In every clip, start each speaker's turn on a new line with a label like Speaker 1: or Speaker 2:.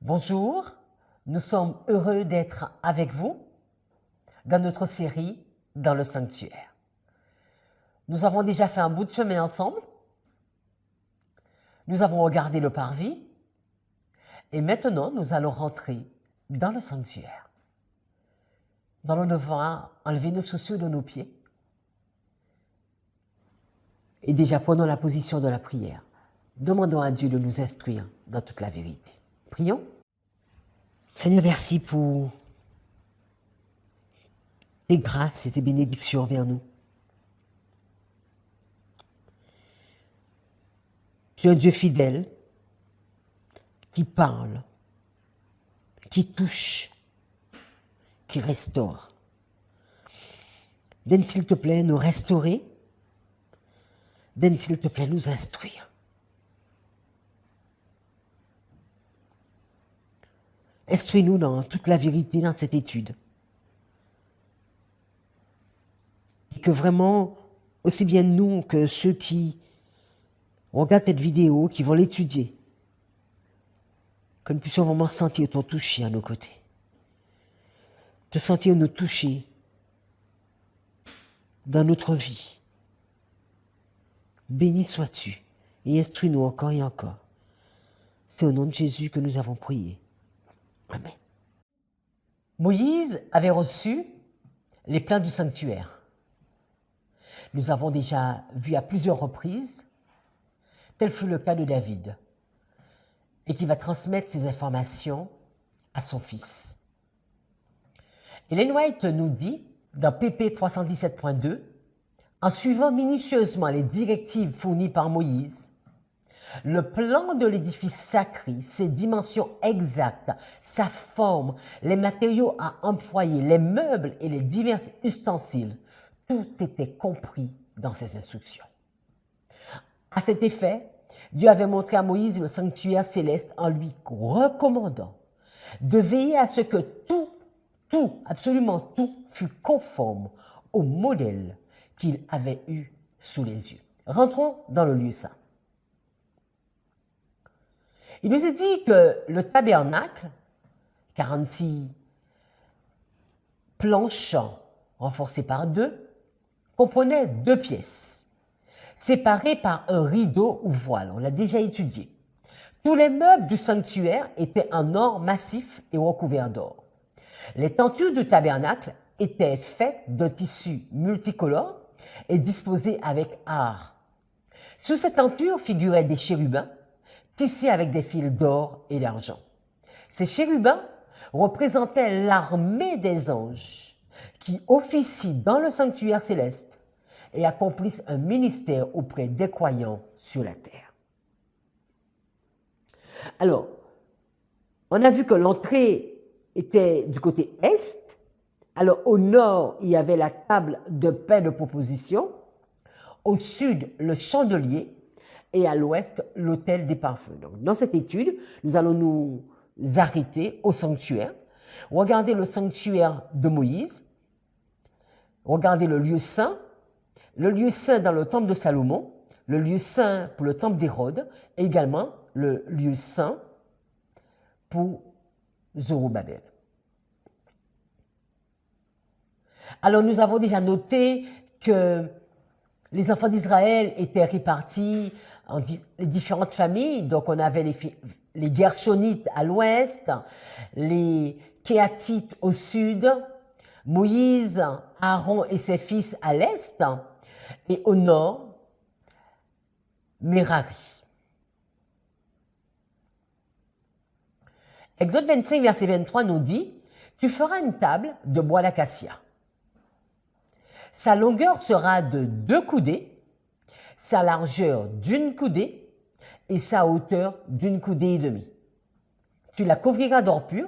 Speaker 1: Bonjour, nous sommes heureux d'être avec vous dans notre série Dans le sanctuaire. Nous avons déjà fait un bout de chemin ensemble. Nous avons regardé le parvis et maintenant nous allons rentrer dans le sanctuaire. Nous allons devoir enlever nos chaussures de nos pieds et déjà prenons la position de la prière. Demandons à Dieu de nous instruire dans toute la vérité. Prions. Seigneur, merci pour tes grâces et tes bénédictions envers nous. Tu es un Dieu fidèle qui parle, qui touche, qui restaure. Donne, s'il te plaît, nous restaurer. Donne, s'il te plaît, nous instruire. Instruis-nous dans toute la vérité dans cette étude. Et que vraiment, aussi bien nous que ceux qui regardent cette vidéo, qui vont l'étudier, que nous puissions vraiment sentir ton toucher à nos côtés. Te sentir nous toucher dans notre vie. Béni sois-tu et instruis-nous encore et encore. C'est au nom de Jésus que nous avons prié. Amen. Moïse avait reçu les plans du sanctuaire. Nous avons déjà vu à plusieurs reprises, tel fut le cas de David, et qui va transmettre ces informations à son fils. Ellen White nous dit, dans PP 317.2, en suivant minutieusement les directives fournies par Moïse, le plan de l'édifice sacré, ses dimensions exactes, sa forme, les matériaux à employer, les meubles et les divers ustensiles, tout était compris dans ses instructions. À cet effet, Dieu avait montré à Moïse le sanctuaire céleste en lui recommandant de veiller à ce que tout, absolument tout, fût conforme au modèle qu'il avait eu sous les yeux. Rentrons dans le lieu saint. Il nous est dit que le tabernacle, 46 planches renforcées par 2, comprenait 2 pièces, séparées par un rideau ou voile. On l'a déjà étudié. Tous les meubles du sanctuaire étaient en or massif et recouverts d'or. Les tentures du tabernacle étaient faites d'un tissu multicolore et disposées avec art. Sous ces tentures figuraient des chérubins, tissés avec des fils d'or et d'argent. Ces chérubins représentaient l'armée des anges qui officient dans le sanctuaire céleste et accomplissent un ministère auprès des croyants sur la terre. Alors, on a vu que l'entrée était du côté est. Alors, au nord, il y avait la table de pain de proposition. Au sud, le chandelier. Et à l'ouest, l'autel des parfums. Donc, dans cette étude, nous allons nous arrêter au sanctuaire, regarder le sanctuaire de Moïse, regarder le lieu saint dans le temple de Salomon, le lieu saint pour le temple d'Hérode, et également le lieu saint pour Zorobabel. Alors, nous avons déjà noté que les enfants d'Israël étaient répartis en les différentes familles. Donc, on avait les Gershonites à l'ouest, les Kéatites au sud, Moïse, Aaron et ses fils à l'est, et au nord, Merari. Exode 25, verset 23 nous dit « Tu feras une table de bois d'acacia. Sa longueur sera de 2 coudées, sa largeur d'1 coudée et sa hauteur d'1 coudée et demie. Tu la couvriras d'or pur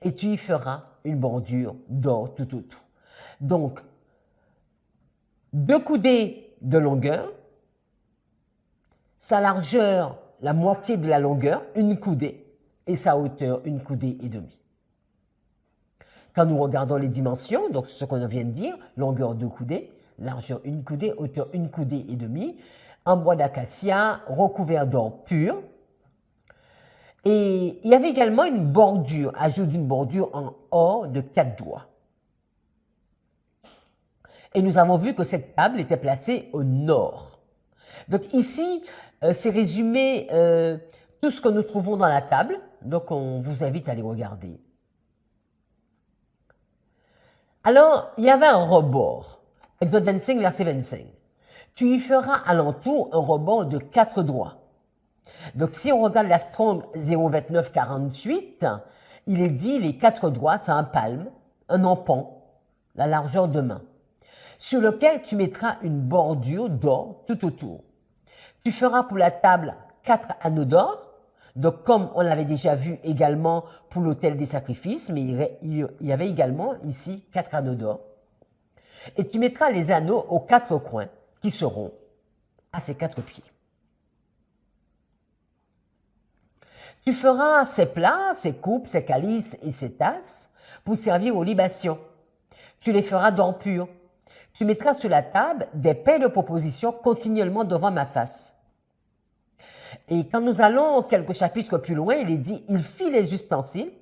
Speaker 1: et tu y feras une bordure d'or tout autour. » Donc, 2 coudées de longueur, sa largeur, la moitié de la longueur, 1 coudée, et sa hauteur, 1 coudée et demie. Quand nous regardons les dimensions, donc ce qu'on vient de dire, longueur 2 coudées, largeur 1 coudée, hauteur 1 coudée et demie, en bois d'acacia, recouvert d'or pur. Et il y avait également une bordure, ajout d'une bordure en or de 4 doigts. Et nous avons vu que cette table était placée au nord. Donc ici, c'est résumé tout ce que nous trouvons dans la table. Donc on vous invite à les regarder. Alors, il y avait un rebord. Exode 25, verset 25. Tu y feras alentour un rebord de 4 doigts. Donc, si on regarde la Strong 02948, il est dit les 4 doigts, c'est un palme, un empan, la largeur de main, sur lequel tu mettras une bordure d'or tout autour. Tu feras pour la table 4 anneaux d'or, donc comme on l'avait déjà vu également pour l'autel des sacrifices, mais il y avait également ici 4 anneaux d'or. Et tu mettras les anneaux aux 4 coins qui seront à ses 4 pieds. Tu feras ces plats, ces coupes, ces calices et ces tasses pour servir aux libations. Tu les feras d'or pur. Tu mettras sur la table des pains de proposition continuellement devant ma face. Et quand nous allons quelques chapitres plus loin, il est dit, il fit les ustensiles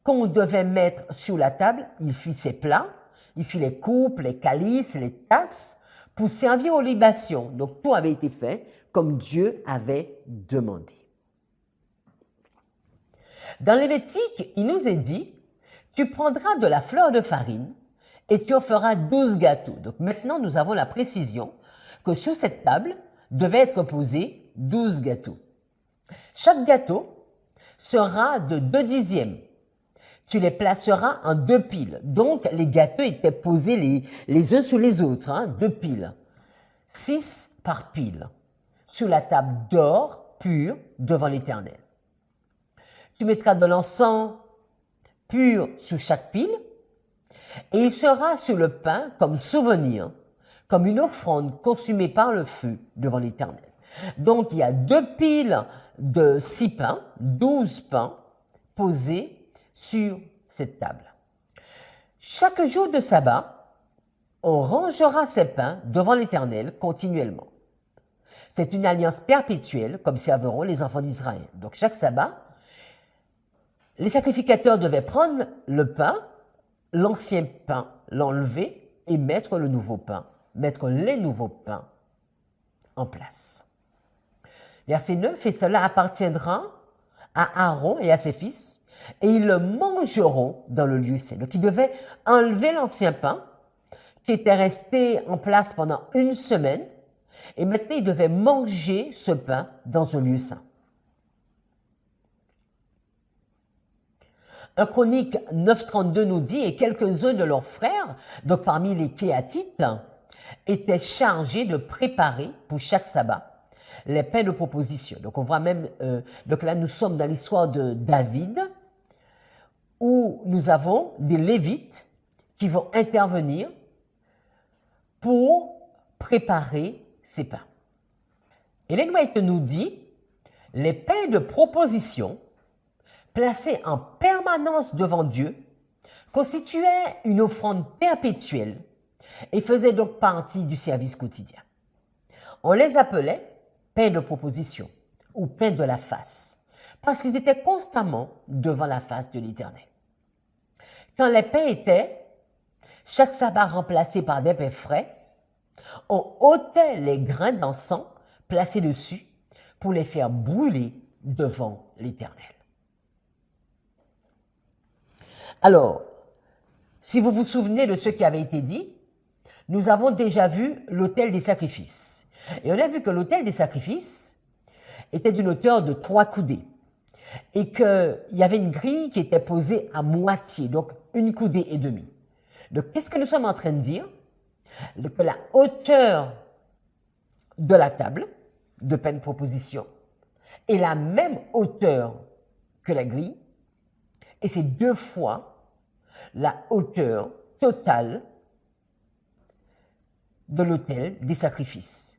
Speaker 1: qu'on devait mettre sur la table, il fit ses plats, il fit les coupes, les calices, les tasses pour servir aux libations. Donc tout avait été fait comme Dieu avait demandé. Dans Lévitique, il nous est dit, tu prendras de la fleur de farine et tu en feras 12 gâteaux. Donc maintenant, nous avons la précision que sur cette table devaient être posés 12 gâteaux. Chaque gâteau sera de 2 dixièmes. Tu les placeras en 2 piles. Donc, les gâteaux étaient posés les uns sur les autres, 2 piles. 6 par pile, sur la table d'or pur devant l'Éternel. Tu mettras de l'encens pur sur chaque pile, et il sera sur le pain comme souvenir, comme une offrande consumée par le feu devant l'Éternel. Donc, il y a 2 piles de 6 pains, 12 pains posés sur cette table. Chaque jour de sabbat, on rangera ces pains devant l'Éternel continuellement. C'est une alliance perpétuelle qu'observeront les enfants d'Israël. Donc, chaque sabbat, les sacrificateurs devaient prendre le pain, l'ancien pain, l'enlever et mettre le nouveau pain, mettre les nouveaux pains en place. Verset 9, et cela appartiendra à Aaron et à ses fils, et ils le mangeront dans le lieu saint. Donc, ils devaient enlever l'ancien pain qui était resté en place pendant 1 semaine, et maintenant ils devaient manger ce pain dans un lieu saint. 1 Chronique 9.32 nous dit, et quelques-uns de leurs frères, donc parmi les Kéatites, étaient chargés de préparer pour chaque sabbat les pains de proposition. Donc on voit même, donc là nous sommes dans l'histoire de David, où nous avons des Lévites qui vont intervenir pour préparer ces pains. Ellen White nous dit, les pains de proposition placés en permanence devant Dieu constituaient une offrande perpétuelle et faisaient donc partie du service quotidien. On les appelait pains de proposition ou pains de la face, parce qu'ils étaient constamment devant la face de l'Éternel. Quand les pains étaient, chaque sabbat remplacé par des pains frais, on ôtait les grains d'encens placés dessus pour les faire brûler devant l'Éternel. Alors, si vous vous souvenez de ce qui avait été dit, nous avons déjà vu l'autel des sacrifices. Et on a vu que l'autel des sacrifices était d'une hauteur de 3 coudées et qu'il y avait une grille qui était posée à moitié, donc 1 coudée et demie. Donc, qu'est-ce que nous sommes en train de dire? Que la hauteur de la table de pain de proposition est la même hauteur que la grille et c'est 2 fois la hauteur totale de l'autel des sacrifices.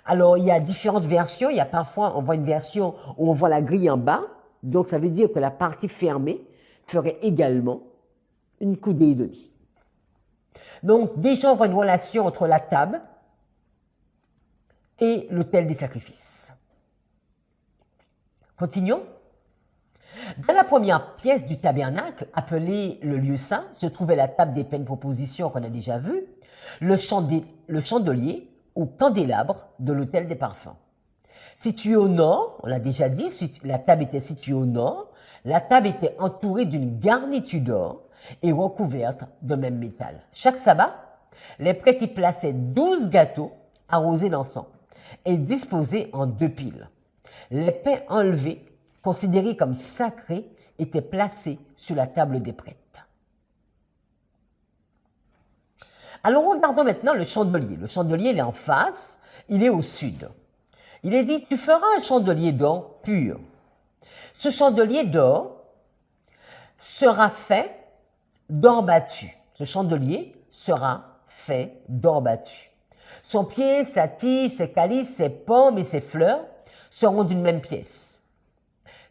Speaker 1: Alors, il y a différentes versions. Il y a parfois, on voit une version où on voit la grille en bas. Donc, ça veut dire que la partie fermée ferait également 1 coudée et demie. Donc, déjà, on voit une relation entre la table et l'autel des sacrifices. Continuons. Dans la première pièce du tabernacle, appelée le lieu saint, se trouvait la table des peines propositions qu'on a déjà vue, le chandelier ou candélabre de l'autel des parfums. Situé au nord, on l'a déjà dit, la table était située au nord, la table était entourée d'une garniture d'or et recouverte de même métal. Chaque sabbat, les prêtres y plaçaient 12 gâteaux arrosés d'encens et disposés en 2 piles. Les pains enlevés, considérés comme sacrés, étaient placés sur la table des prêtres. Alors regardons maintenant le chandelier. Le chandelier, il est en face, il est au sud. Il est dit, tu feras un chandelier d'or pur. Ce chandelier d'or sera fait d'or battu. Ce chandelier sera fait d'or battu. Son pied, sa tige, ses calices, ses pommes et ses fleurs seront d'une même pièce.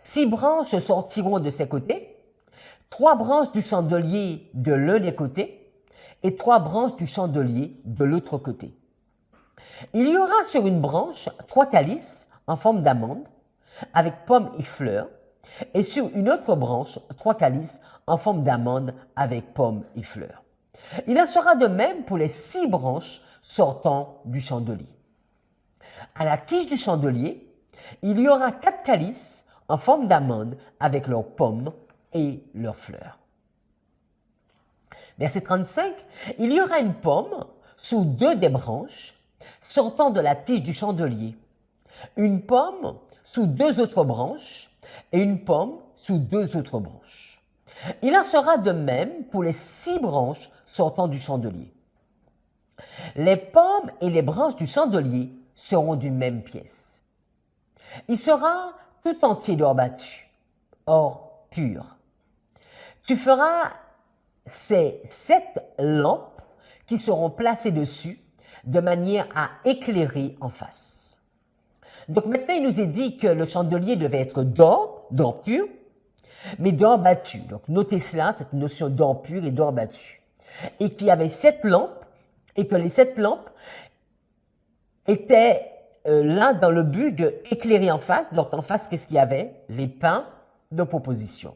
Speaker 1: 6 branches sortiront de ses côtés, 3 branches du chandelier de l'un des côtés et 3 branches du chandelier de l'autre côté. Il y aura sur une branche 3 calices en forme d'amande avec pommes et fleurs et sur une autre branche 3 calices en forme d'amande avec pommes et fleurs. Il en sera de même pour les 6 branches sortant du chandelier. À la tige du chandelier, il y aura 4 calices en forme d'amande avec leurs pommes et leurs fleurs. Verset 35, il y aura une pomme sous 2 des branches sortant de la tige du chandelier, une pomme sous 2 autres branches et une pomme sous 2 autres branches. Il en sera de même pour les 6 branches sortant du chandelier. Les pommes et les branches du chandelier seront d'une même pièce. Il sera tout entier d'or battu, or pur. Tu feras ces 7 lampes qui seront placées dessus de manière à éclairer en face. Donc maintenant, il nous est dit que le chandelier devait être d'or pur, mais d'or battu. Donc notez cela, cette notion d'or pur et d'or battu. Et qu'il y avait 7 lampes, et que les 7 lampes étaient là dans le but d'éclairer en face. Donc en face, qu'est-ce qu'il y avait? Les pains de proposition.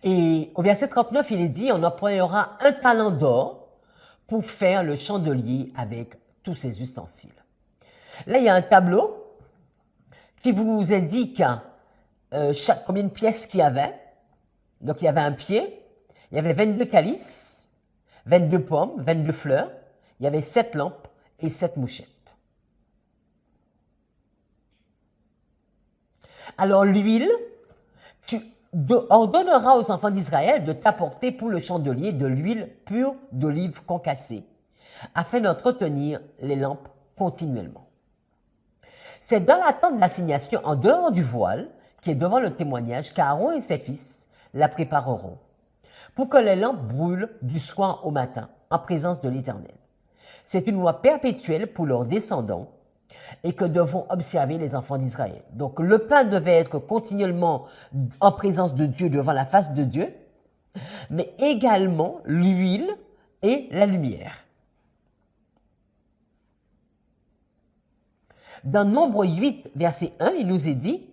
Speaker 1: Et au verset 39, il est dit, on employera 1 talent d'or pour faire le chandelier avec tous ses ustensiles. Là, il y a un tableau qui vous indique combien de pièces qu'il y avait. Donc, il y avait un pied, il y avait 22 calices, 22 pommes, 22 fleurs, il y avait 7 lampes et 7 mouchettes. Alors, l'huile, tu ordonneras aux enfants d'Israël de t'apporter pour le chandelier de l'huile pure d'olive concassée, afin d'entretenir les lampes continuellement. C'est dans la tente d'assignation en dehors du voile, qui est devant le témoignage, qu'Aaron et ses fils la prépareront, pour que les lampes brûlent du soir au matin, en présence de l'Éternel. C'est une loi perpétuelle pour leurs descendants, et que devront observer les enfants d'Israël. Donc le pain devait être continuellement en présence de Dieu, devant la face de Dieu, mais également l'huile et la lumière. Dans Nombre 8, verset 1, il nous est dit,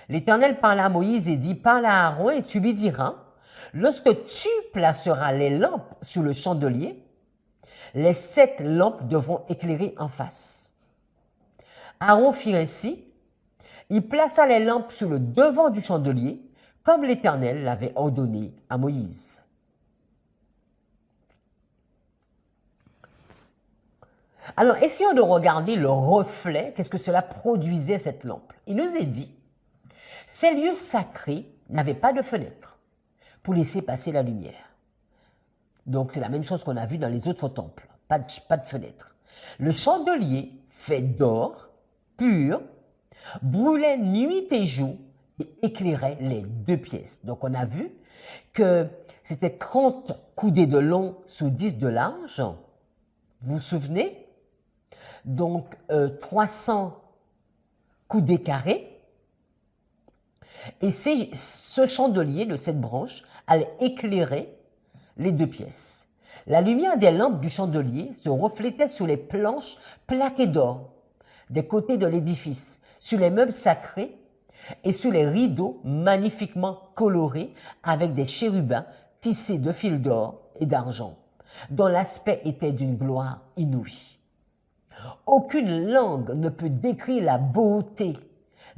Speaker 1: l'Éternel parla à Moïse et dit, parle à Aaron et tu lui diras, lorsque tu placeras les lampes sur le chandelier, les 7 lampes devront éclairer en face. Aaron fit ainsi, il plaça les lampes sur le devant du chandelier, comme l'Éternel l'avait ordonné à Moïse. Alors, essayons de regarder le reflet, qu'est-ce que cela produisait cette lampe. Il nous est dit, ces lieux sacrés n'avaient pas de fenêtres pour laisser passer la lumière. Donc, c'est la même chose qu'on a vu dans les autres temples, pas de fenêtres. Le chandelier fait d'or, pur, brûlait nuit et jour et éclairait les 2 pièces. Donc, on a vu que c'était 30 coudées de long sous 10 de large. Vous vous souvenez? Donc, 300 coudées carrées. Et ce chandelier de cette branche allait éclairer les 2 pièces. La lumière des lampes du chandelier se reflétait sur les planches plaquées d'or des côtés de l'édifice, sur les meubles sacrés et sur les rideaux magnifiquement colorés avec des chérubins tissés de fils d'or et d'argent, dont l'aspect était d'une gloire inouïe. Aucune langue ne peut décrire la beauté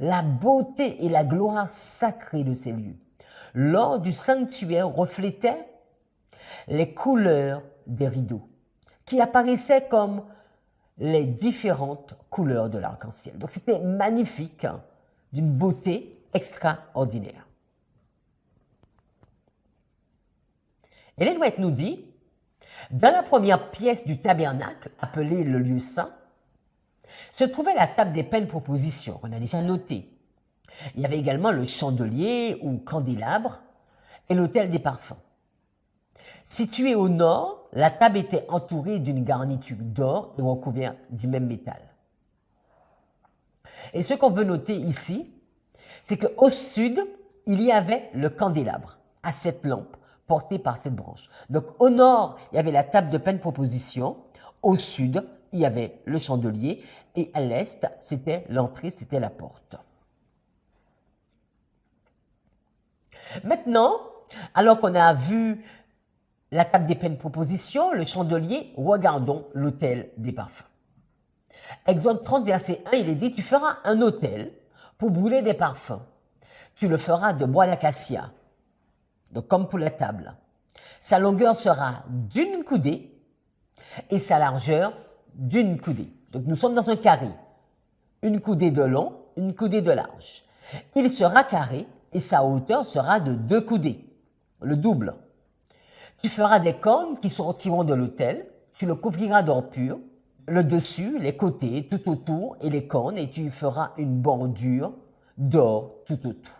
Speaker 1: et la gloire sacrée de ces lieux. L'or du sanctuaire reflétait les couleurs des rideaux, qui apparaissaient comme les différentes couleurs de l'arc-en-ciel. Donc c'était magnifique, hein, d'une beauté extraordinaire. Ellen White nous dit, dans la première pièce du tabernacle, appelée le lieu saint, se trouvait la table des peines propositions, qu'on a déjà noté. Il y avait également le chandelier ou candélabre et l'autel des parfums. Situé au nord, la table était entourée d'une garniture d'or et recouverte du même métal. Et ce qu'on veut noter ici, c'est qu'au sud, il y avait le candélabre à 7 lampes portées par cette branche. Donc au nord, il y avait la table de peine proposition. Au sud, il y avait le chandelier. Et à l'est, c'était l'entrée, c'était la porte. Maintenant, alors qu'on a vu la table des peines proposition, le chandelier, regardons l'autel des parfums. Exode 30, verset 1, il est dit, tu feras un autel pour brûler des parfums. Tu le feras de bois d'acacia, donc comme pour la table. Sa longueur sera d'une coudée et sa largeur d'une coudée. Donc nous sommes dans un carré. Une coudée de long, une coudée de large. Il sera carré et sa hauteur sera de 2 coudées, le double. Tu feras des cornes qui sortiront de l'autel, tu le couvriras d'or pur, le dessus, les côtés, tout autour et les cornes, et tu feras une bordure d'or tout autour.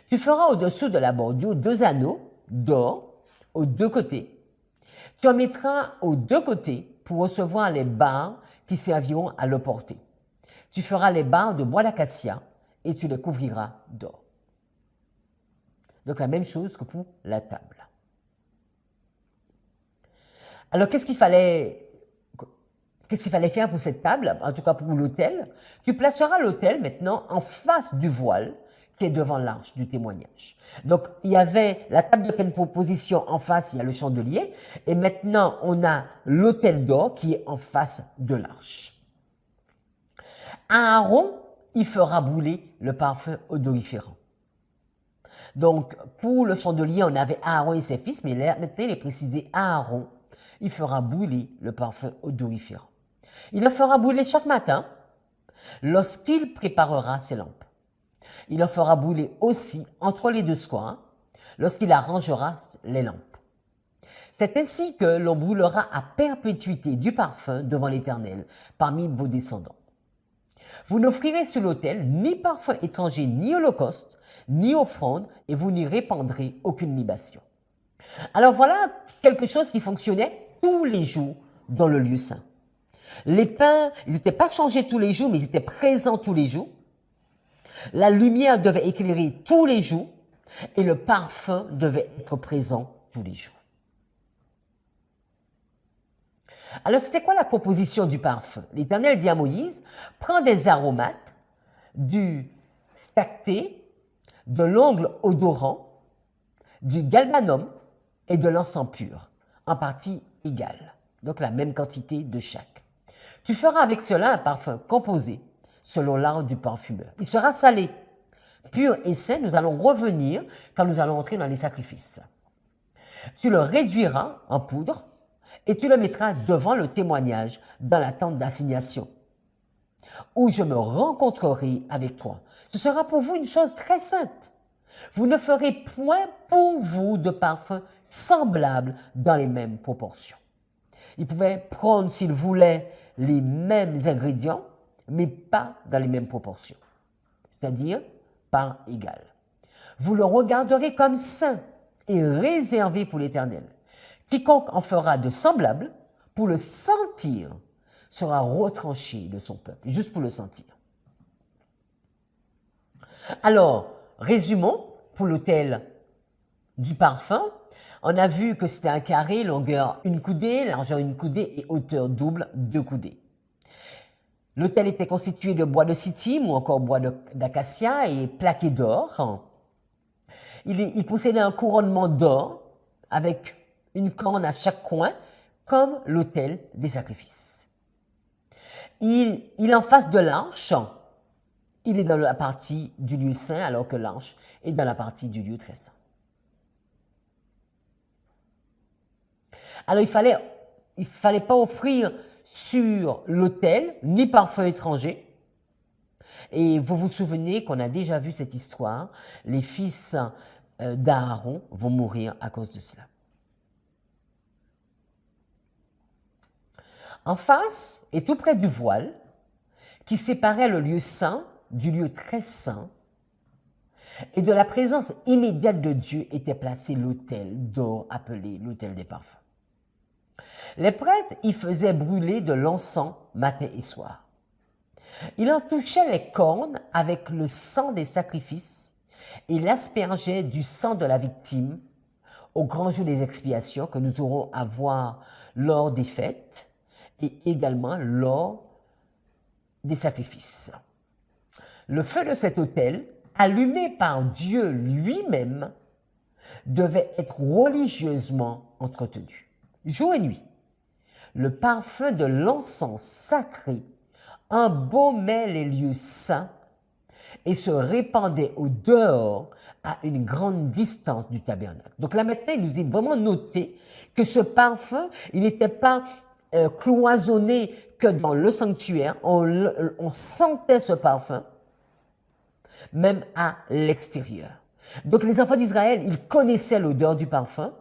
Speaker 1: Tu feras au-dessous de la bordure 2 anneaux d'or aux 2 côtés. Tu en mettras aux 2 côtés pour recevoir les barres qui serviront à le porter. Tu feras les barres de bois d'acacia et tu les couvriras d'or. Donc la même chose que pour la table. Alors qu'est-ce qu'il fallait faire pour cette table, en tout cas pour l'autel? Tu placeras l'autel maintenant en face du voile qui est devant l'arche du témoignage. Donc il y avait la table de peine proposition en face, il y a le chandelier, et maintenant on a l'autel d'or qui est en face de l'arche. Aaron, il fera brûler le parfum odoriférant. Donc, pour le chandelier, on avait Aaron et ses fils, mais maintenant, il est précisé Aaron, il fera brûler le parfum odoriférant. Il le fera brûler chaque matin lorsqu'il préparera ses lampes. Il le fera brûler aussi entre les 2 soirs lorsqu'il arrangera les lampes. C'est ainsi que l'on brûlera à perpétuité du parfum devant l'Éternel parmi vos descendants. Vous n'offrirez sur l'autel ni parfum étranger, ni holocauste, ni offrande, et vous n'y répandrez aucune libation. Alors voilà quelque chose qui fonctionnait tous les jours dans le lieu saint. Les pains, ils n'étaient pas changés tous les jours, mais ils étaient présents tous les jours. La lumière devait éclairer tous les jours et le parfum devait être présent tous les jours. Alors, c'était quoi la composition du parfum? L'Éternel dit à Moïse, prends des aromates, du stacté, de l'ongle odorant, du galbanum et de l'encens pur, en partie égale. Donc, la même quantité de chaque. Tu feras avec cela un parfum composé, selon l'art du parfumeur. Il sera salé, pur et sain. Nous allons revenir quand nous allons entrer dans les sacrifices. Tu le réduiras en poudre, et tu le mettras devant le témoignage dans la tente d'assignation, où je me rencontrerai avec toi. Ce sera pour vous une chose très sainte. Vous ne ferez point pour vous de parfum semblable dans les mêmes proportions. Il pouvait prendre, s'il voulait, les mêmes ingrédients, mais pas dans les mêmes proportions, c'est-à-dire par égal. Vous le regarderez comme saint et réservé pour l'Éternel. Quiconque en fera de semblable, pour le sentir, sera retranché de son peuple, juste pour le sentir. Alors, résumons, pour l'autel du parfum, on a vu que c'était un carré, longueur 1 coudée, largeur 1 coudée et hauteur double 2 coudées. L'autel était constitué de bois de sittim ou encore bois d'acacia et plaqué d'or. Il possédait un couronnement d'or avec une corne à chaque coin, comme l'autel des sacrifices. Il est en face de l'arche. Il est dans la partie du lieu saint, alors que l'arche est dans la partie du lieu très saint. Alors, il fallait pas offrir sur l'autel ni parfum étranger. Et vous vous souvenez qu'on a déjà vu cette histoire. Les fils d'Aaron vont mourir à cause de cela. En face, et tout près du voile, qui séparait le lieu saint du lieu très saint, et de la présence immédiate de Dieu était placé l'autel d'or appelé l'autel des parfums. Les prêtres y faisaient brûler de l'encens matin et soir. Il en touchait les cornes avec le sang des sacrifices et l'aspergeait du sang de la victime au grand jour des expiations que nous aurons à voir lors des fêtes et également lors des sacrifices. Le feu de cet autel, allumé par Dieu lui-même, devait être religieusement entretenu, jour et nuit. Le parfum de l'encens sacré embaumait les lieux saints et se répandait au dehors à une grande distance du tabernacle. Donc là maintenant, il nous est vraiment noté que ce parfum, il n'était pas cloisonné que dans le sanctuaire, on sentait ce parfum même à l'extérieur. Donc les enfants d'Israël, ils connaissaient l'odeur du parfum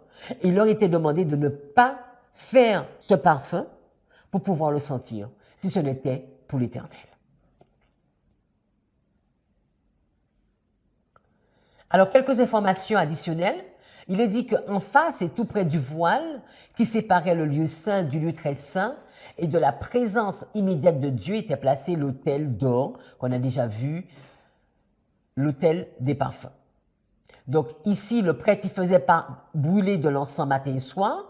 Speaker 1: et il leur était demandé de ne pas faire ce parfum pour pouvoir le sentir, si ce n'était pour l'Éternel. Alors, quelques informations additionnelles. Il est dit qu'en face et tout près du voile, qui séparait le lieu saint du lieu très saint, et de la présence immédiate de Dieu était placé l'autel d'or, qu'on a déjà vu, l'autel des parfums. Donc ici, le prêtre, il faisait pas brûler de l'encens matin et soir.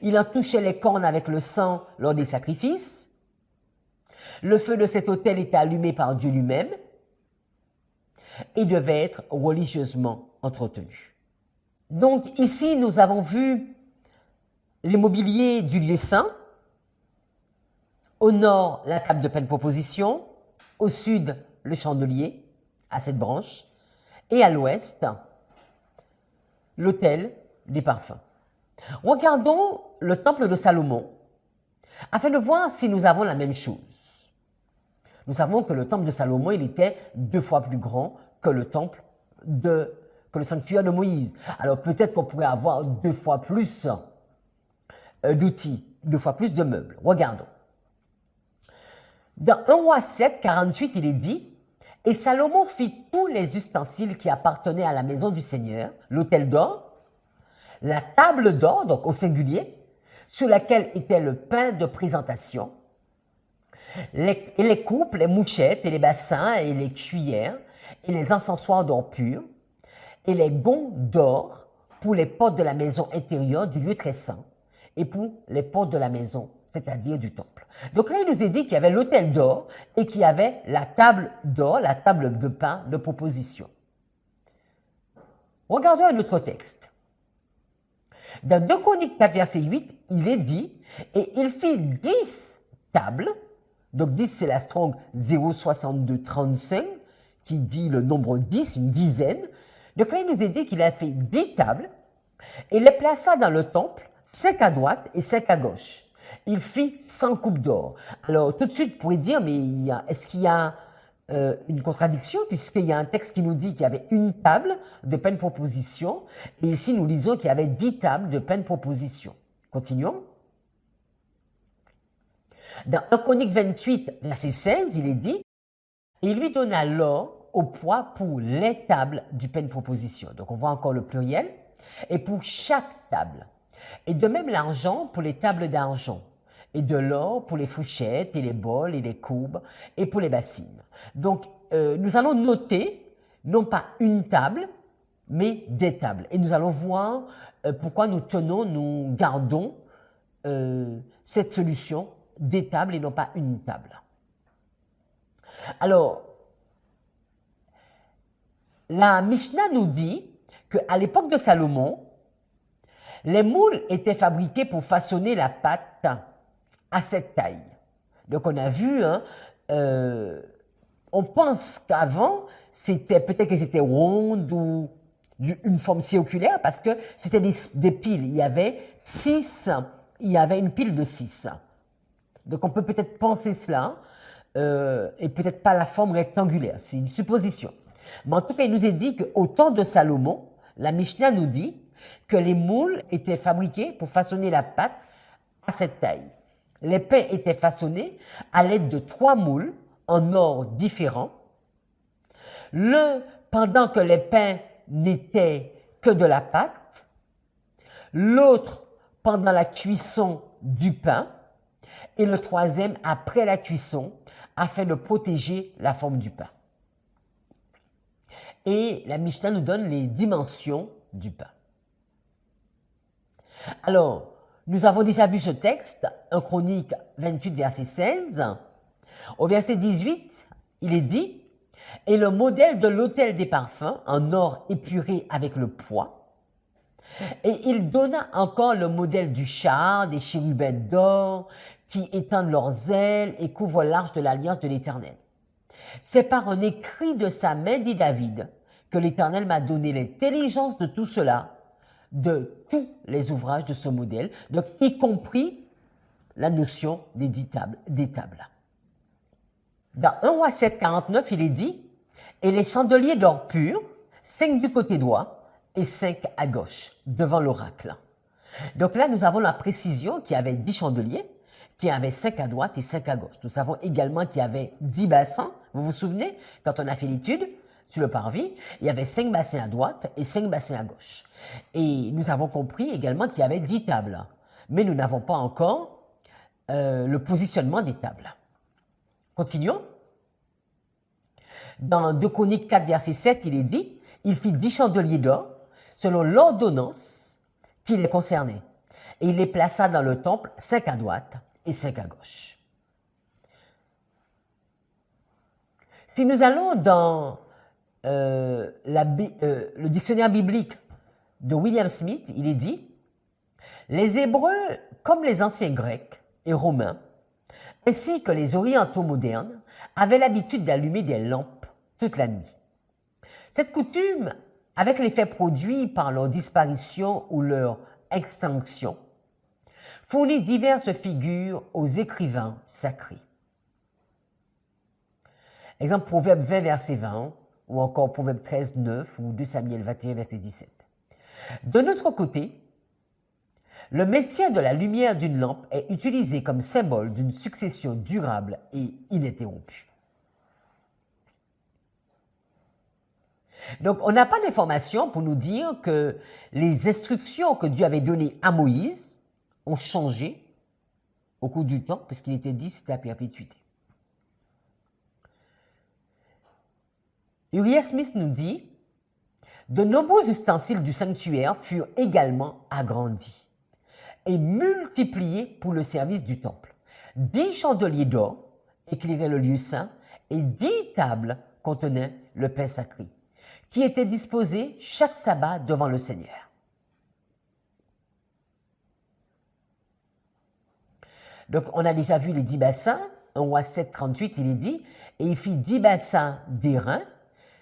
Speaker 1: Il en touchait les cornes avec le sang lors des sacrifices. Le feu de cet autel était allumé par Dieu lui-même et devait être religieusement entretenu. Donc ici, nous avons vu les mobiliers du lieu saint. Au nord, la table de pleine proposition. Au sud, le chandelier à 7 branches. Et à l'ouest, l'autel des parfums. Regardons le temple de Salomon afin de voir si nous avons la même chose. Nous savons que le temple de Salomon, il était 2 fois plus grand que le sanctuaire de Moïse. Alors peut-être qu'on pourrait avoir 2 fois plus d'outils, 2 fois plus de meubles. Regardons. Dans 1 Roi 7, 48, il est dit: « Et Salomon fit tous les ustensiles qui appartenaient à la maison du Seigneur, l'autel d'or, la table d'or, donc au singulier, sur laquelle était le pain de présentation, les coupes, les mouchettes et les bassins et les cuillères et les encensoirs d'or pur et les gonds d'or pour les portes de la maison intérieure du lieu très saint et pour les portes de la maison, c'est-à-dire du temple. » Donc là, il nous est dit qu'il y avait l'autel d'or et qu'il y avait la table d'or, la table de pain de proposition. Regardons un autre texte. Dans 2 Chroniques 4, verset 8, il est dit « Et il fit 10 tables », donc 10 c'est la Strong 06235, qui dit le nombre 10, une dizaine. Donc là, il nous est dit qu'il a fait 10 tables et les plaça dans le temple, 5 à droite et 5 à gauche. Il fit 100 coupes d'or. Alors, tout de suite, vous pourrez dire, mais est-ce qu'il y a une contradiction, puisqu'il y a un texte qui nous dit qu'il y avait une table de pleine proposition, et ici, nous lisons qu'il y avait 10 tables de pleine proposition. Continuons. Dans 1 Chronique 28, verset 16, il est dit « Et il lui donna l'or au poids pour les tables du pleine proposition. » Donc, on voit encore le pluriel. « Et pour chaque table. Et de même l'argent pour les tables d'argent. Et de l'or pour les fourchettes et les bols et les courbes et pour les bassines. » Donc, nous allons noter, non pas une table, mais des tables. Et nous allons voir pourquoi nous gardons cette solution des tables et non pas une table. Alors, la Mishnah nous dit qu'à l'époque de Salomon, les moules étaient fabriqués pour façonner la pâte à cette taille. Donc on a vu, hein, on pense qu'avant, c'était peut-être que c'était ronde ou une forme circulaire parce que c'était des piles. Il y avait une pile de 6. Donc on peut peut-être penser cela et peut-être pas la forme rectangulaire. C'est une supposition. Mais en tout cas, il nous est dit qu'au temps de Salomon, la Mishnah nous dit que les moules étaient fabriqués pour façonner la pâte à cette taille. Les pains étaient façonnés à l'aide de 3 moules en or différents. L'un pendant que les pains n'étaient que de la pâte, l'autre pendant la cuisson du pain, et le troisième après la cuisson, afin de protéger la forme du pain. Et la Mishnah nous donne les dimensions du pain. Alors, nous avons déjà vu ce texte, 1 Chronique 28, verset 16. Au verset 18, il est dit « Et le modèle de l'autel des parfums, en or épuré avec le poids. Et il donna encore le modèle du char, des chérubins d'or, qui étendent leurs ailes et couvrent l'arche de l'alliance de l'Éternel. C'est par un écrit de sa main, dit David, que l'Éternel m'a donné l'intelligence de tout cela, de tous les ouvrages de ce modèle, donc y compris la notion des tables. Dans 1 Roi 7, 49, il est dit « Et les chandeliers d'or pur, 5 du côté droit et 5 à gauche, devant l'oracle. » Donc là, nous avons la précision qu'il y avait 10 chandeliers, qu'il y avait 5 à droite et 5 à gauche. Nous savons également qu'il y avait 10 bassins. Vous vous souvenez, quand on a fait l'étude sur le parvis, il y avait 5 bassins à droite et 5 bassins à gauche. Et nous avons compris également qu'il y avait 10 tables. Mais nous n'avons pas encore le positionnement des tables. Continuons. Dans 2 Chroniques 4, verset 7, il est dit « Il fit 10 chandeliers d'or selon l'ordonnance qui les concernait. Et il les plaça dans le temple, 5 à droite et 5 à gauche. » Si nous allons dans le dictionnaire biblique de William Smith, il est dit « Les Hébreux, comme les anciens Grecs et Romains, ainsi que les Orientaux modernes, avaient l'habitude d'allumer des lampes toute la nuit. Cette coutume, avec l'effet produit par leur disparition ou leur extinction, fournit diverses figures aux écrivains sacrés. Exemple, Proverbe 20, verset 20, ou encore Proverbe 13, 9, ou 2 Samuel 21, verset 17. De notre côté, le maintien de la lumière d'une lampe est utilisé comme symbole d'une succession durable et ininterrompue. Donc, on n'a pas d'informations pour nous dire que les instructions que Dieu avait données à Moïse ont changé au cours du temps, puisqu'il était dit c'était à perpétuité. Uriah Smith nous dit « De nombreux ustensiles du sanctuaire furent également agrandis et multipliés pour le service du temple. 10 chandeliers d'or éclairaient le lieu saint et 10 tables contenaient le pain sacré, qui étaient disposés chaque sabbat devant le Seigneur. » Donc, on a déjà vu les 10 bassins. 1 Roi 7, 38, il est dit « Et il fit 10 bassins d'airain.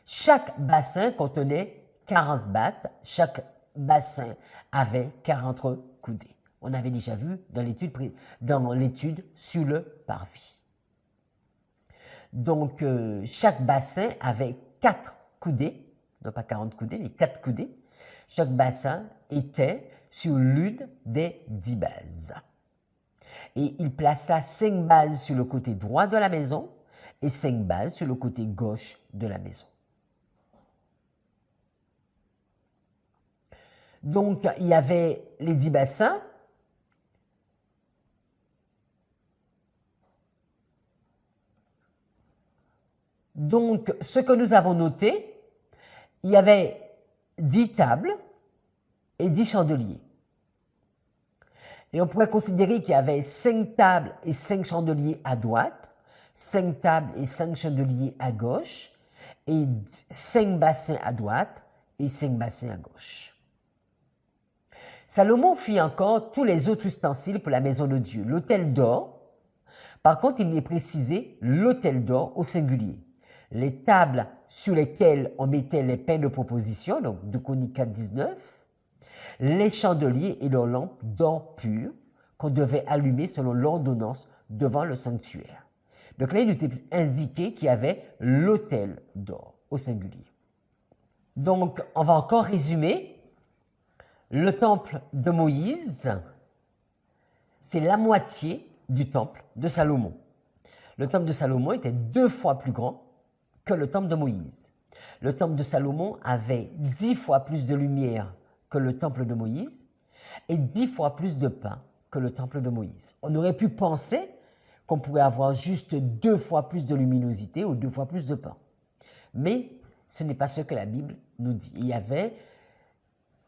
Speaker 1: Chaque bassin contenait 40 battes. Chaque bassin avait 40 coudées. » On avait déjà vu dans l'étude sur le parvis. Donc, chaque bassin avait 4 coudées, non pas 40 coudées, mais 4 coudées. Chaque bassin était sur l'une des 10 bases. Et il plaça 5 bases sur le côté droit de la maison et 5 bases sur le côté gauche de la maison. Donc, il y avait les 10 bassins. Donc, ce que nous avons noté, il y avait 10 tables et 10 chandeliers. Et on pourrait considérer qu'il y avait 5 tables et 5 chandeliers à droite, 5 tables et 5 chandeliers à gauche, et 5 bassins à droite et 5 bassins à gauche. Salomon fit encore tous les autres ustensiles pour la maison de Dieu. L'autel d'or, par contre, il est précisé l'autel d'or au singulier. Les tables sur lesquelles on mettait les pains de proposition, donc de Chroniques 4, 19, les chandeliers et leurs lampes d'or pur qu'on devait allumer selon l'ordonnance devant le sanctuaire. Donc là, il nous est indiqué qu'il y avait l'autel d'or au singulier. Donc, on va encore résumer. Le temple de Moïse, c'est la moitié du temple de Salomon. Le temple de Salomon était 2 fois plus grand que le temple de Moïse. Le temple de Salomon avait 10 fois plus de lumière que le temple de Moïse et 10 fois plus de pain que le temple de Moïse. On aurait pu penser qu'on pourrait avoir juste 2 fois plus de luminosité ou 2 fois plus de pain. Mais ce n'est pas ce que la Bible nous dit. Il y avait,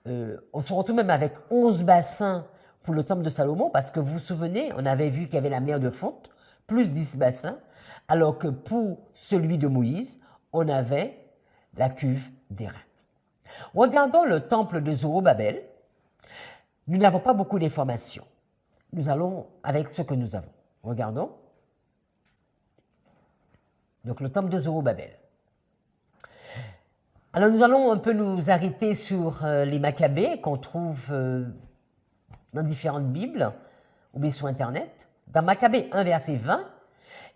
Speaker 1: on se retrouve même avec 11 bassins pour le temple de Salomon, parce que vous vous souvenez, on avait vu qu'il y avait la mer de fonte, plus 10 bassins, alors que pour celui de Moïse, on avait la cuve d'airain. Regardons le temple de Zorobabel. Nous n'avons pas beaucoup d'informations. Nous allons avec ce que nous avons. Regardons. Donc le temple de Zorobabel. Alors nous allons un peu nous arrêter sur les Maccabées qu'on trouve dans différentes Bibles ou bien sur Internet. Dans Maccabée 1, verset 20,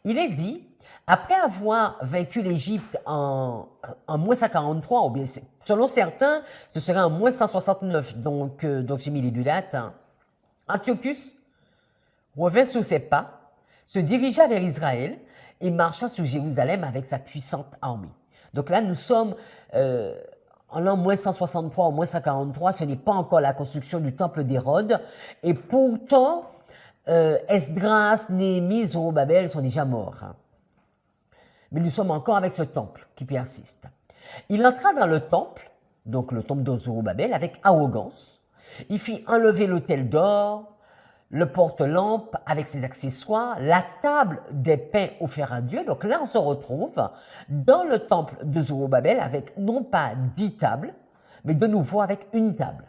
Speaker 1: il est dit, après avoir vaincu l'Égypte en moins 143, ou bien selon certains, ce serait en moins 169, donc j'ai mis les 2 dates. Antiochus revint sur ses pas, se dirigea vers Israël et marcha sur Jérusalem avec sa puissante armée. Donc là, nous sommes en l'an moins 163 ou moins 143, ce n'est pas encore la construction du temple d'Hérode, et pourtant, Esdras, Néhémie, Zorobabel sont déjà morts. Mais nous sommes encore avec ce temple qui persiste. Il entra dans le temple, donc le temple de Zorobabel, avec arrogance. Il fit enlever l'autel d'or, le porte-lampe avec ses accessoires, la table des pains offerts à Dieu. Donc là, on se retrouve dans le temple de Zorobabel avec non pas 10 tables, mais de nouveau avec une table.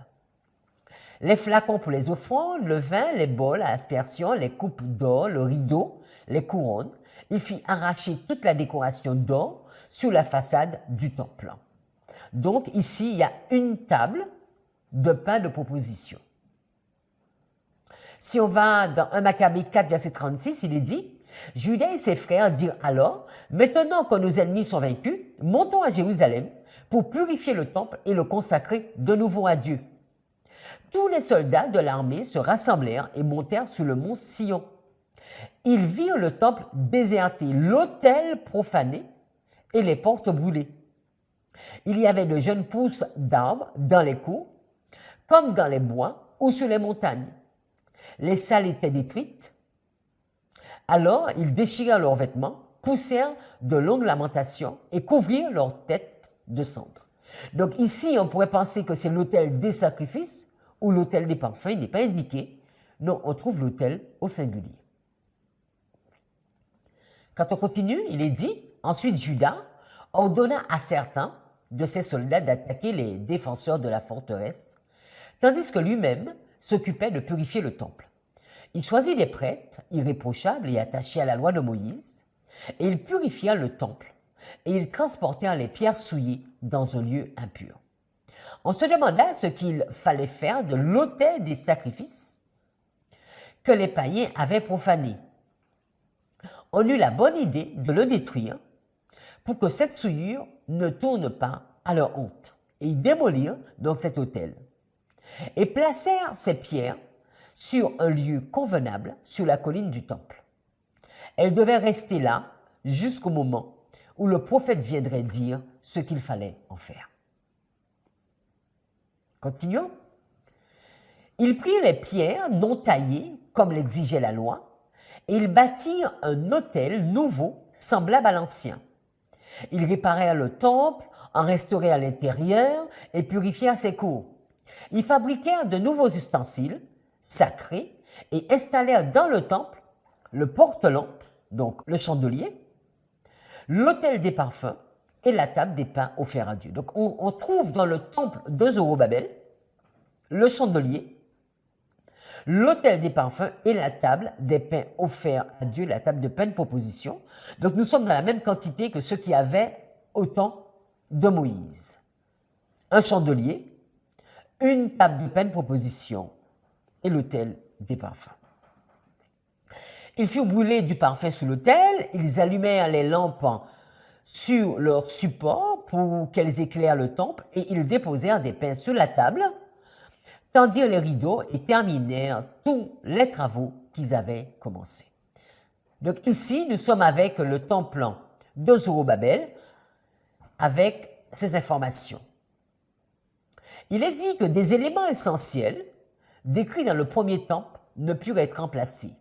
Speaker 1: Les flacons pour les offrandes, le vin, les bols à aspersion, les coupes d'or, le rideau, les couronnes. Il fit arracher toute la décoration d'or sur la façade du temple. Donc ici, il y a une table de pain de proposition. Si on va dans 1 Maccabée 4, verset 36, il est dit, « Judas et ses frères dirent alors, maintenant que nos ennemis sont vaincus, montons à Jérusalem pour purifier le temple et le consacrer de nouveau à Dieu. » Tous les soldats de l'armée se rassemblèrent et montèrent sur le mont Sion. Ils virent le temple déserté, l'autel profané et les portes brûlées. Il y avait de jeunes pousses d'arbres dans les cours, comme dans les bois ou sur les montagnes. Les salles étaient détruites. Alors ils déchirèrent leurs vêtements, poussèrent de longues lamentations et couvrirent leurs têtes de cendres. Donc ici, on pourrait penser que c'est l'autel des sacrifices ou l'autel des parfums, il n'est pas indiqué. Non, on trouve l'autel au singulier. Quand on continue, il est dit, ensuite Judas ordonna à certains de ses soldats d'attaquer les défenseurs de la forteresse, tandis que lui-même s'occupait de purifier le temple. Il choisit des prêtres irréprochables et attachés à la loi de Moïse, et ils purifièrent le temple, et ils transportèrent les pierres souillées dans un lieu impur. On se demanda ce qu'il fallait faire de l'autel des sacrifices que les païens avaient profané. On eut la bonne idée de le détruire pour que cette souillure ne tourne pas à leur honte. Et ils démolirent donc cet autel et placèrent ces pierres sur un lieu convenable sur la colline du temple. Elles devaient rester là jusqu'au moment où le prophète viendrait dire ce qu'il fallait en faire. Continuons. Ils prirent les pierres non taillées comme l'exigeait la loi et ils bâtirent un autel nouveau semblable à l'ancien. Ils réparèrent le temple, en restaurèrent l'intérieur et purifièrent ses cours. Ils fabriquèrent de nouveaux ustensiles sacrés et installèrent dans le temple le porte-lampe, donc le chandelier, l'autel des parfums et la table des pains offerts à Dieu. Donc on trouve dans le temple de Zorobabel le chandelier, l'autel des parfums et la table des pains offerts à Dieu, la table de pain de proposition. Donc nous sommes dans la même quantité que ceux qui avaient au temps de Moïse. Un chandelier, une table de pain de proposition et l'autel des parfums. Ils firent brûler du parfum sous l'autel, ils allumèrent les lampes sur leur support pour qu'elles éclairent le temple et ils déposèrent des pains sur la table, tendirent les rideaux et terminèrent tous les travaux qu'ils avaient commencés. Donc ici, nous sommes avec le temple de Zorobabel, avec ces informations. Il est dit que des éléments essentiels décrits dans le premier temple ne purent être remplacés.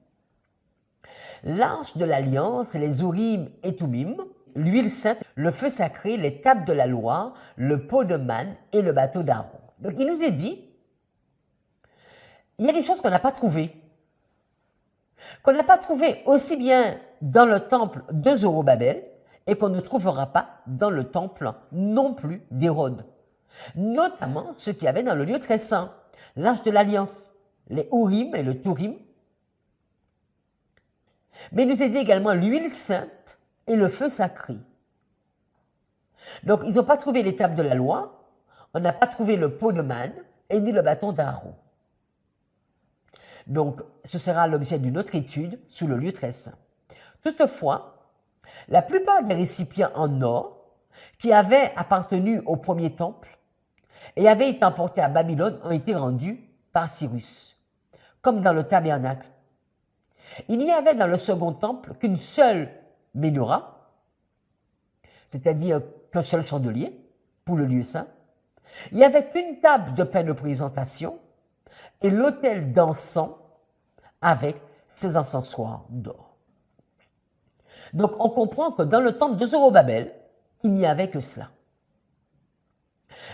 Speaker 1: L'arche de l'alliance, les Urim et Tumim, l'huile sainte, le feu sacré, les tables de la loi, le pot de manne et le bateau d'Aaron. Donc il nous est dit, il y a des choses qu'on n'a pas trouvées. Qu'on n'a pas trouvées aussi bien dans le temple de Zorobabel et qu'on ne trouvera pas dans le temple non plus d'Hérode. Notamment ce qu'il y avait dans le lieu très saint, l'arche de l'alliance, les Urim et le Turim. Mais il nous est dit également l'huile sainte et le feu sacré. Donc, ils n'ont pas trouvé les tables de la loi, on n'a pas trouvé le pot de manne et ni le bâton d'Aaron. Donc, ce sera l'objet d'une autre étude sur le lieu très saint. Toutefois, la plupart des récipients en or qui avaient appartenu au premier temple et avaient été emportés à Babylone ont été rendus par Cyrus, comme dans le tabernacle. Il n'y avait dans le second temple qu'une seule menorah, c'est-à-dire qu'un seul chandelier pour le lieu saint. Il n'y avait qu'une table de pain de présentation et l'autel d'encens avec ses encensoirs d'or. Donc on comprend que dans le temple de Zorobabel, il n'y avait que cela.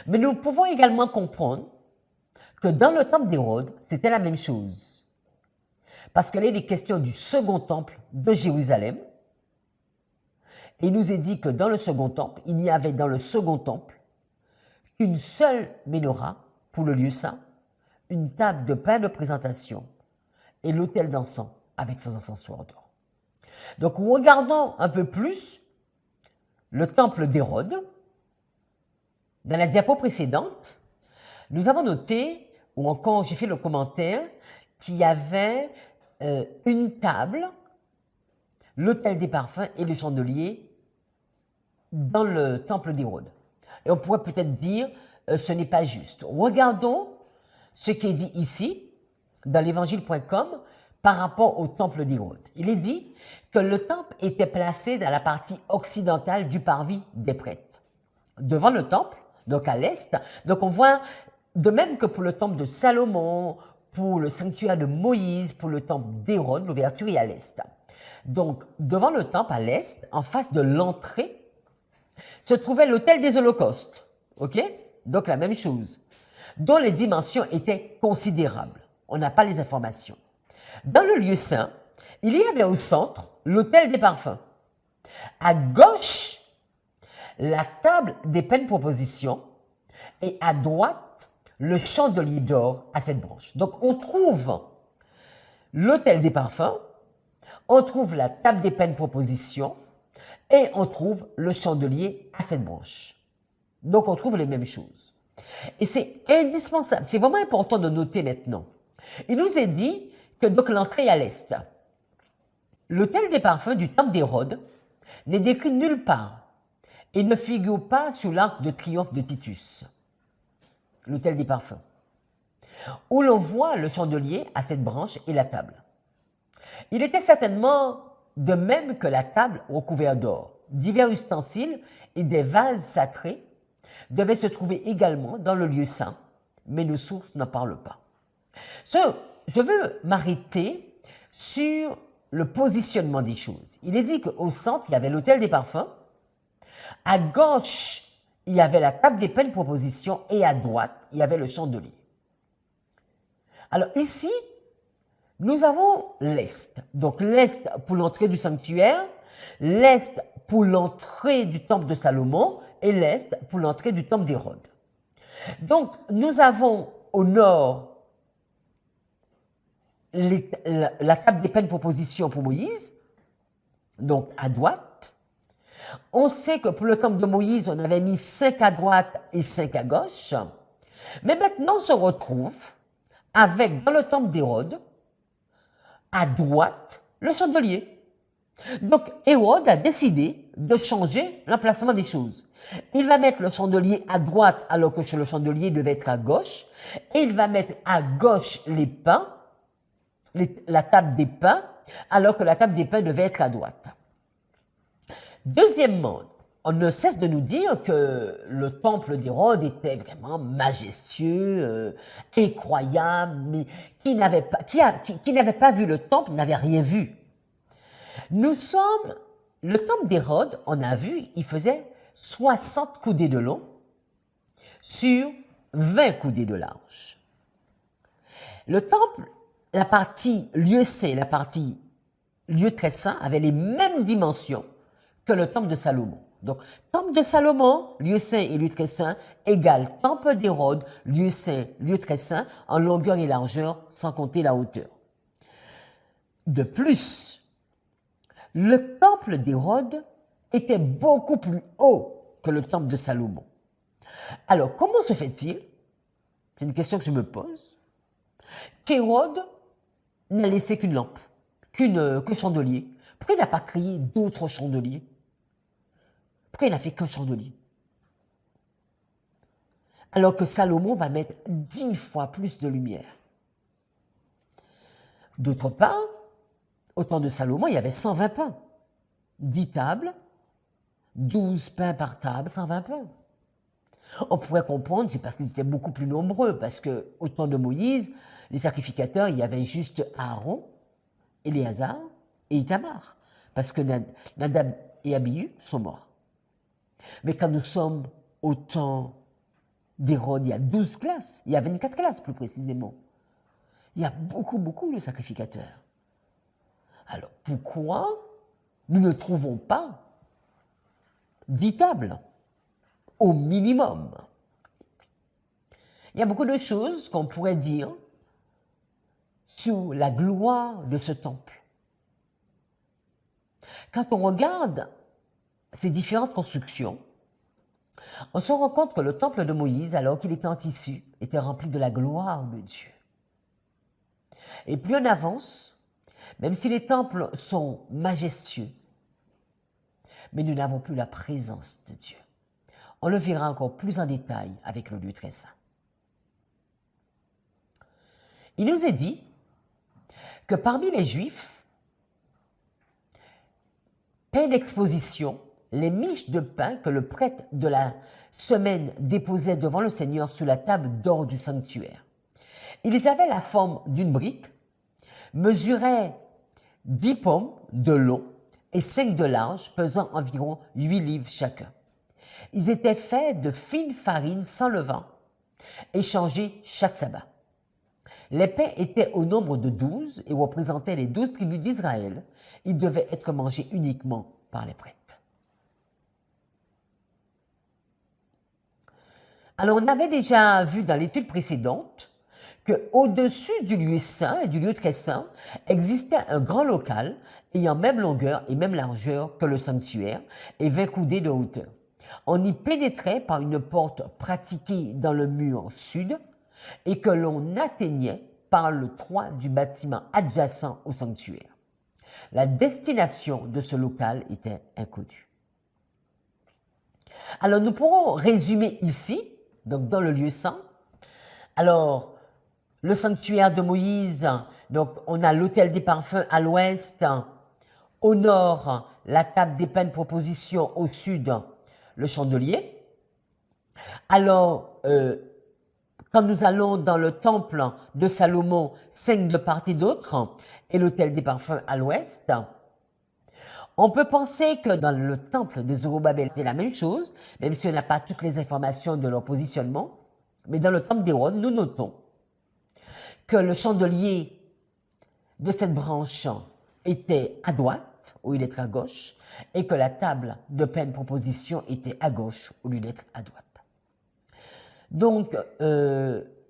Speaker 1: Mais nous pouvons également comprendre que dans le temple d'Hérode, c'était la même chose. Parce que là, il est question du second temple de Jérusalem. Et il nous est dit que dans le second temple, il n'y avait dans le second temple qu'une seule menorah pour le lieu saint, une table de pain de présentation et l'autel d'encens avec ses encensoirs d'or. Donc, regardons un peu plus le temple d'Hérode. Dans la diapo précédente, nous avons noté, ou encore j'ai fait le commentaire, qu'il y avait une table, l'autel des parfums et le chandelier dans le temple d'Hérode. Et on pourrait peut-être dire, ce n'est pas juste. Regardons ce qui est dit ici, dans l'évangile.com, par rapport au temple d'Hérode. Il est dit que le temple était placé dans la partie occidentale du parvis des prêtres. Devant le temple, donc à l'est, donc on voit, de même que pour le temple de Salomon, pour le sanctuaire de Moïse, pour le temple d'Hérode, l'ouverture est à l'est. Donc, devant le temple, à l'est, en face de l'entrée, se trouvait l'autel des holocaustes. OK? Donc, la même chose, dont les dimensions étaient considérables. On n'a pas les informations. Dans le lieu saint, il y avait au centre l'autel des parfums. À gauche, la table des pains de proposition et à droite, le chandelier d'or à cette branche. Donc, on trouve l'autel des parfums, on trouve la table des pains de proposition et on trouve le chandelier à cette branche. Donc, on trouve les mêmes choses. Et c'est indispensable, c'est vraiment important de noter maintenant. Il nous est dit que donc l'entrée est à l'est. L'autel des parfums du temple d'Hérode n'est décrit nulle part et ne figure pas sur l'arc de triomphe de Titus. L'autel des parfums, où l'on voit le chandelier à cette branche et la table. Il était certainement de même que la table recouverte d'or. Divers ustensiles et des vases sacrés devaient se trouver également dans le lieu saint, mais nos sources n'en parlent pas. Je veux m'arrêter sur le positionnement des choses. Il est dit qu'au centre, il y avait l'autel des parfums, à gauche, il y avait la table des pains de proposition et à droite, il y avait le chandelier. Alors ici, Nous avons l'Est. Donc l'Est pour l'entrée du sanctuaire, l'Est pour l'entrée du temple de Salomon et l'Est pour l'entrée du temple d'Hérode. Donc nous avons au nord la table des peines proposition pour Moïse, donc à droite. On sait que pour le temple de Moïse, on avait mis 5 à droite et 5 à gauche. Mais maintenant, on se retrouve avec, dans le temple d'Hérode, à droite, le chandelier. Donc, Hérode a décidé de changer l'emplacement des choses. Il va mettre le chandelier à droite alors que le chandelier devait être à gauche. Et il va mettre à gauche les pains, la table des pains, alors que la table des pains devait être à droite. Deuxièmement, on ne cesse de nous dire que le temple d'Hérode était vraiment majestueux, incroyable, mais qui n'avait pas vu le temple n'avait rien vu. Le temple d'Hérode, on a vu, il faisait 60 coudées de long sur 20 coudées de large. Le temple, la partie lieu saint, la partie lieu très saint, avait les mêmes dimensions que le temple de Salomon. Donc, temple de Salomon, lieu saint et lieu très saint, égale temple d'Hérode, lieu saint, lieu très saint, en longueur et largeur, sans compter la hauteur. De plus, le temple d'Hérode était beaucoup plus haut que le temple de Salomon. Alors, comment se fait-il, c'est une question que je me pose, qu'Hérode n'a laissé qu'une lampe, qu'un chandelier? Pourquoi il n'a pas créé d'autres chandeliers? Pourquoi il n'a fait qu'un chandelier? Alors que Salomon va mettre 10 fois plus de lumière. D'autre part, au temps de Salomon, il y avait 120 pains. 10 tables, 12 pains par table, 120 pains. On pourrait comprendre, c'est parce qu'ils étaient beaucoup plus nombreux, parce qu'au temps de Moïse, les sacrificateurs, il y avait juste Aaron, Éléazar et Itamar, parce que Nadab et Abihu sont morts. Mais quand nous sommes au temps d'Hérode, il y a 12 classes, il y a 24 classes plus précisément. Il y a beaucoup de sacrificateurs. Alors pourquoi nous ne trouvons pas 10 tables au minimum? Il y a beaucoup de choses qu'on pourrait dire sur la gloire de ce temple. Quand on regarde ces différentes constructions, on se rend compte que le temple de Moïse, alors qu'il était en tissu, était rempli de la gloire de Dieu. Et plus on avance, même si les temples sont majestueux, mais nous n'avons plus la présence de Dieu. On le verra encore plus en détail avec le lieu très saint. Il nous est dit que parmi les Juifs, pain d'exposition, les miches de pain que le prêtre de la semaine déposait devant le Seigneur sur la table d'or du sanctuaire. Ils avaient la forme d'une brique, mesuraient 10 pommes de long et 5 de large, pesant environ 8 livres chacun. Ils étaient faits de fine farine sans levain, échangés chaque sabbat. Les pains étaient au nombre de 12 et représentaient les 12 tribus d'Israël. Ils devaient être mangés uniquement par les prêtres. Alors, on avait déjà vu dans l'étude précédente qu'au-dessus du lieu saint et du lieu très saint existait un grand local ayant même longueur et même largeur que le sanctuaire et 20 coudées de hauteur. On y pénétrait par une porte pratiquée dans le mur sud et que l'on atteignait par le toit du bâtiment adjacent au sanctuaire. La destination de ce local était inconnue. Alors, nous pourrons résumer ici, donc dans le lieu saint. Alors, le sanctuaire de Moïse, donc on a l'autel des parfums à l'ouest, au nord, la table des pains de proposition, au sud, le chandelier. Alors, quand nous allons dans le temple de Salomon, 5 de part et d'autre, et l'autel des parfums à l'ouest, on peut penser que dans le temple de Zorobabel, c'est la même chose, même si on n'a pas toutes les informations de leur positionnement. Mais dans le temple d'Hérode, nous notons que le chandelier de cette branche était à droite, au lieu d'être à gauche, et que la table de pleine proposition était à gauche, au lieu d'être à droite. Donc,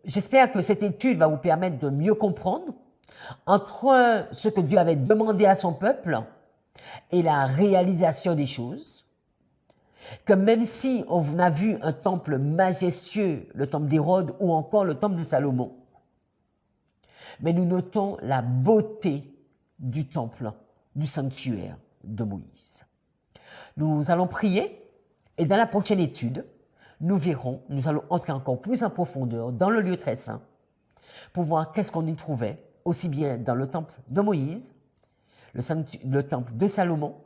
Speaker 1: j'espère que cette étude va vous permettre de mieux comprendre entre ce que Dieu avait demandé à son peuple et la réalisation des choses, que même si on a vu un temple majestueux, le temple d'Hérode ou encore le temple de Salomon, mais nous notons la beauté du temple, du sanctuaire de Moïse. Nous allons prier et dans la prochaine étude, nous verrons, nous allons entrer encore plus en profondeur dans le lieu très saint pour voir qu'est-ce qu'on y trouvait, aussi bien dans le temple de Moïse, le temple de Salomon,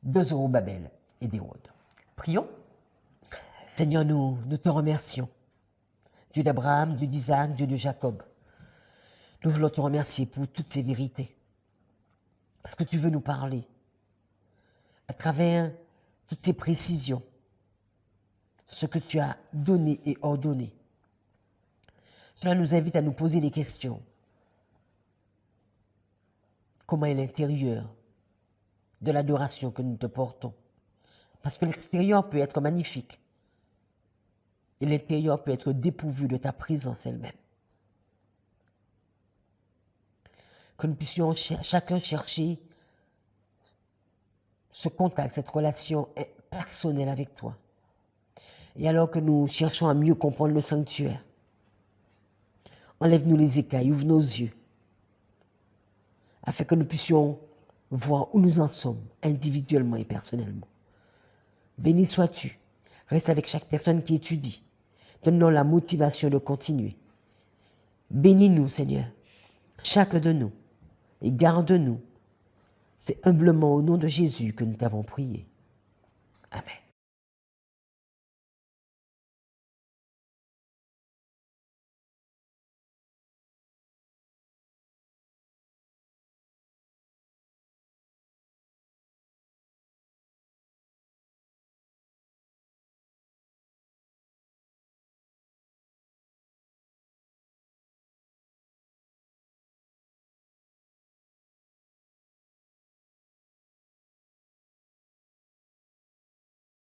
Speaker 1: de Zorobabel et d'Hérode. Prions. Seigneur, nous te remercions. Dieu d'Abraham, Dieu d'Isaac, Dieu de Jacob. Nous voulons te remercier pour toutes ces vérités. Parce que tu veux nous parler à travers toutes ces précisions, ce que tu as donné et ordonné. Cela nous invite à nous poser des questions. Comment est l'intérieur de l'adoration que nous te portons? Parce que l'extérieur peut être magnifique et l'intérieur peut être dépourvu de ta présence elle-même. Que nous puissions chacun chercher ce contact, cette relation personnelle avec toi. Et alors que nous cherchons à mieux comprendre le sanctuaire, enlève-nous les écailles, ouvre nos yeux, afin que nous puissions voir où nous en sommes, individuellement et personnellement. Béni sois-tu. Reste avec chaque personne qui étudie. Donne-nous la motivation de continuer. Bénis-nous, Seigneur, chaque de nous, et garde-nous. C'est humblement au nom de Jésus que nous t'avons prié. Amen.